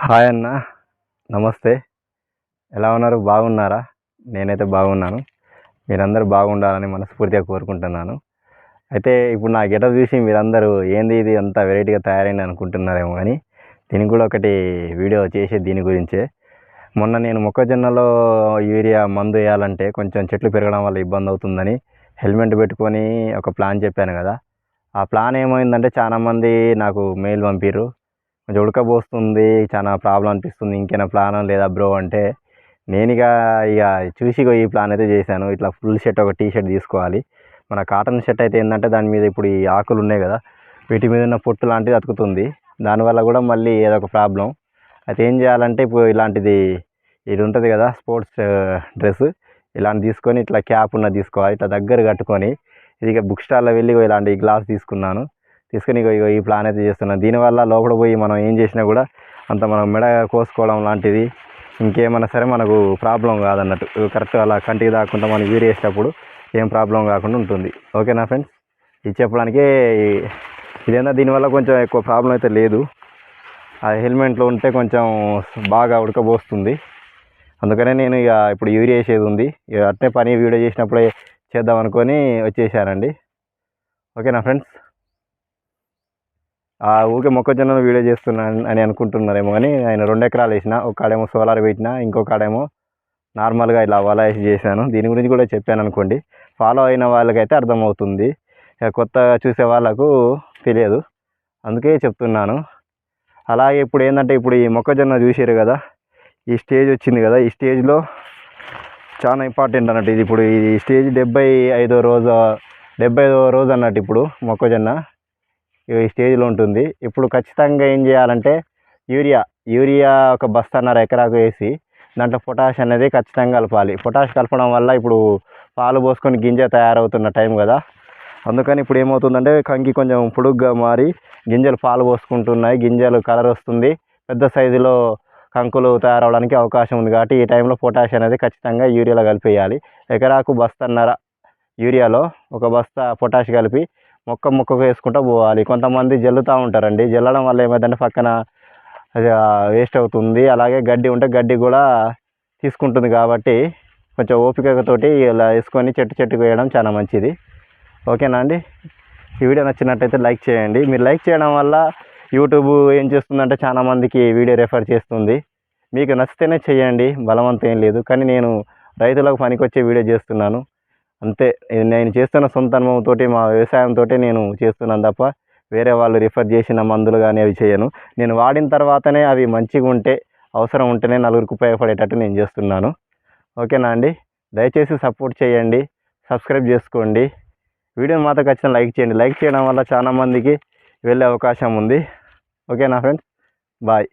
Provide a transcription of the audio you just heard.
Hi అన్న, నమస్తే. ఎలా ఉన్నారు? బాగున్నారా? నేనైతే బాగున్నాను. మీరందరూ బాగుండాలని మనస్ఫూర్తిగా కోరుకుంటున్నాను. అయితే ఇప్పుడు నా గెటప్ చూసి మీరందరూ ఏంది ఇది అంత వెరైటీగా తయారైంది అనుకుంటున్నారేమో కానీ దీనికి కూడా ఒకటి వీడియో చేసేది దీని గురించే. మొన్న నేను మొక్కజొన్నలో యూరియా మందు వేయాలంటే కొంచెం చెట్లు పెరగడం వల్ల ఇబ్బంది అవుతుందని హెల్మెట్ పెట్టుకొని ఒక ప్లాన్ చెప్పాను కదా. ఆ ప్లాన్ ఏమైందంటే చాలామంది నాకు మెయిల్ పంపిర్రు, కొంచెం ఉడకపోస్తుంది, చాలా ప్రాబ్లం అనిపిస్తుంది, ఇంకేనా ప్లాన్ లేదా బ్రో అంటే ఇక చూసి ఈ ప్లాన్ అయితే చేశాను. ఇట్లా ఫుల్ షర్ట్ ఒక టీ షర్ట్ తీసుకోవాలి. మన కాటన్ షర్ట్ అయితే ఏంటంటే దాని మీద ఇప్పుడు ఈ ఆకులు ఉన్నాయి కదా, వీటి మీద ఉన్న పొట్టు లాంటిది అతుకుతుంది. దానివల్ల కూడా మళ్ళీ ఏదో ఒక ప్రాబ్లం. అయితే ఏం చేయాలంటే ఇప్పుడు ఇలాంటిది ఇది ఉంటుంది కదా స్పోర్ట్స్ డ్రెస్, ఇలాంటి తీసుకొని ఇట్లా క్యాప్ ఉన్నది తీసుకోవాలి, ఇట్లా దగ్గర కట్టుకొని ఇది బుక్ స్టాల్లో వెళ్ళి ఇలాంటి గ్లాస్ తీసుకున్నాను. తీసుకొని ఇగో ఈ ప్లాన్ అయితే చేస్తున్నాను. దీనివల్ల లోపల పోయి మనం ఏం చేసినా కూడా అంత మనం మెడ కోసుకోవడం లాంటిది ఇంకేమన్నా సరే మనకు ప్రాబ్లం కాదన్నట్టు, కరెక్ట్ అలా కంటికి దాక్కుండా మనం యూరి వేసేటప్పుడు ఏం ప్రాబ్లం కాకుండా ఉంటుంది. ఓకేనా ఫ్రెండ్స్? ఇది చెప్పడానికే ఇదేనా. దీనివల్ల కొంచెం ఎక్కువ ప్రాబ్లం అయితే లేదు. ఆ హెల్మెట్లో ఉంటే కొంచెం బాగా ఉడకబోస్తుంది. అందుకనే నేను ఇక ఇప్పుడు యూరియా వేసేది ఉంది, ఇక అట్నే పని వీడియో చేసినప్పుడే చేద్దాం అనుకొని వచ్చేసానండి. ఓకేనా ఫ్రెండ్స్? ఊరికే మొక్కజొన్న వీడియో చేస్తున్నాను అని అనుకుంటున్నారేమో కానీ ఆయన 2 ఎకరాలు వేసిన, ఒక కాడేమో సోలార్ పెట్టిన, ఇంకో కాడేమో నార్మల్గా ఇలా వల వేసి చేశాను. దీని గురించి కూడా చెప్పాను అనుకోండి. ఫాలో అయిన వాళ్ళకైతే అర్థమవుతుంది, కొత్తగా చూసే వాళ్ళకు తెలియదు, అందుకే చెప్తున్నాను. అలాగే ఇప్పుడు ఏంటంటే ఇప్పుడు ఈ మొక్కజొన్న చూసారు కదా, ఈ స్టేజ్ వచ్చింది కదా, ఈ స్టేజ్లో చాలా ఇంపార్టెంట్ అన్నట్టు. ఇది ఇప్పుడు ఈ స్టేజ్ 75వ రోజు అన్నట్టు. ఇప్పుడు మొక్కజొన్న ఈ స్టేజ్లో ఉంటుంది. ఇప్పుడు ఖచ్చితంగా ఏం చేయాలంటే యూరియా ఒక బస్తాన్నర ఎకరాకు వేసి దాంట్లో పొటాష్ అనేది ఖచ్చితంగా కలపాలి. పొటాష్ కలపడం వల్ల ఇప్పుడు పాలు పోసుకొని గింజ తయారవుతున్న టైం కదా, అందుకని ఇప్పుడు ఏమవుతుందంటే కంకి కొంచెం పొడుగ్గా మారి గింజలు పాలు పోసుకుంటున్నాయి, గింజలు కలర్ వస్తుంది, పెద్ద సైజులో కంకులు తయారవడానికి అవకాశం ఉంది. కాబట్టి ఈ టైంలో పొటాష్ అనేది ఖచ్చితంగా యూరియాలో కలిపేయాలి. ఎకరాకు బస్తాన్నర యూరియాలో ఒక బస్తా పొటాష్ కలిపి మొక్కకు వేసుకుంటూ పోవాలి. కొంతమంది జల్లుతూ ఉంటారండి, జల్లడం వల్ల ఏమైందంటే పక్కన అది వేస్ట్ అవుతుంది. అలాగే గడ్డి ఉంటే గడ్డి కూడా తీసుకుంటుంది. కాబట్టి కొంచెం ఓపికతోటి ఇలా వేసుకొని చెట్టుకు వేయడం చాలా మంచిది. ఓకేనా అండి? ఈ వీడియో నచ్చినట్టయితే లైక్ చేయండి. మీరు లైక్ చేయడం వల్ల యూట్యూబ్ ఏం చేస్తుందంటే చాలా మందికి వీడియో రెఫర్ చేస్తుంది. మీకు నచ్చితేనే చేయండి, బలవంతం ఏం లేదు. కానీ నేను రైతులకు పనికొచ్చే వీడియో చేస్తున్నాను అంతే. నేను చేస్తున్న సొంత అనుభవంతో మా వ్యవసాయంతో నేను చేస్తున్నాను తప్ప వేరే వాళ్ళు రిఫర్ చేసిన మందులు కానీ అవి చేయను. నేను వాడిన తర్వాతనే అవి మంచిగా ఉంటే, అవసరం ఉంటేనే నలుగురికి ఉపయోగపడేటట్టు నేను చేస్తున్నాను. ఓకేనా అండి? దయచేసి సపోర్ట్ చేయండి, సబ్స్క్రైబ్ చేసుకోండి. వీడియోని మాత్రం ఖచ్చితంగా లైక్ చేయండి. లైక్ చేయడం వల్ల చాలా మందికి వెళ్ళే అవకాశం ఉంది. ఓకేనా ఫ్రెండ్స్? బాయ్.